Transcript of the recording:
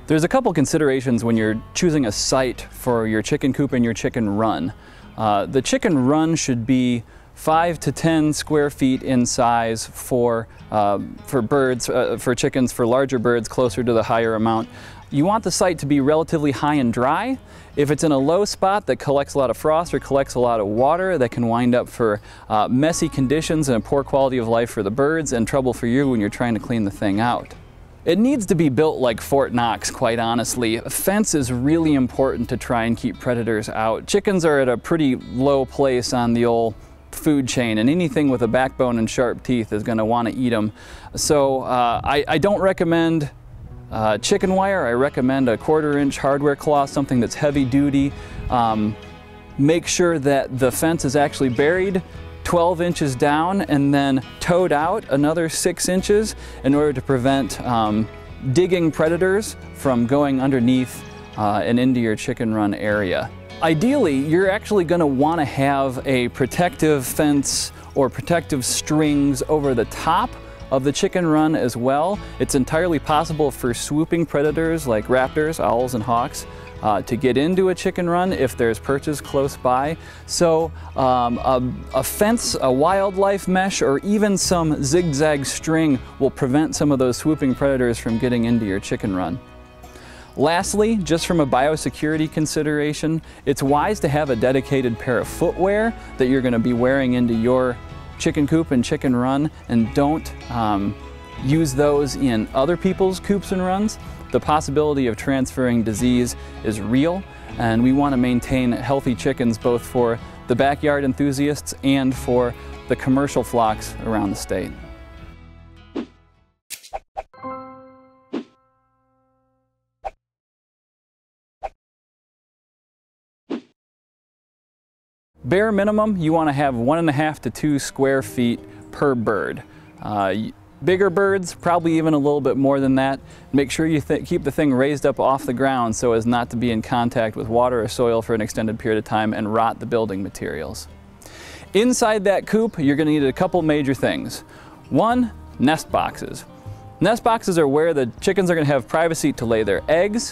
There's a couple considerations when you're choosing a site for your chicken coop and your chicken run. The chicken run should be 5 to 10 square feet in size for birds, for chickens, for larger birds closer to the higher amount. You want the site to be relatively high and dry. If it's in a low spot that collects a lot of frost or collects a lot of water, that can wind up for messy conditions and a poor quality of life for the birds and trouble for you when you're trying to clean the thing out. It needs to be built like Fort Knox, quite honestly. A fence is really important to try and keep predators out. Chickens are at a pretty low place on the old food chain, and anything with a backbone and sharp teeth is going to want to eat them. So I don't recommend chicken wire. I recommend a 1/4 inch hardware cloth, something that's heavy duty. Make sure that the fence is actually buried 12 inches down and then towed out another 6 inches in order to prevent digging predators from going underneath and into your chicken run area. Ideally, you're actually going to want to have a protective fence or protective strings over the top of the chicken run as well. It's entirely possible for swooping predators like raptors, owls, and hawks to get into a chicken run if there's perches close by. So a fence, a wildlife mesh, or even some zigzag string will prevent some of those swooping predators from getting into your chicken run. Lastly, just from a biosecurity consideration, it's wise to have a dedicated pair of footwear that you're going to be wearing into your chicken coop and chicken run, and don't use those in other people's coops and runs. The possibility of transferring disease is real, and we want to maintain healthy chickens both for the backyard enthusiasts and for the commercial flocks around the state. Bare minimum, you want to have 1.5 to 2 square feet per bird. Bigger birds, probably even a little bit more than that. Make sure you keep the thing raised up off the ground so as not to be in contact with water or soil for an extended period of time and rot the building materials. Inside that coop, you're going to need a couple major things. One, nest boxes. Nest boxes are where the chickens are going to have privacy to lay their eggs,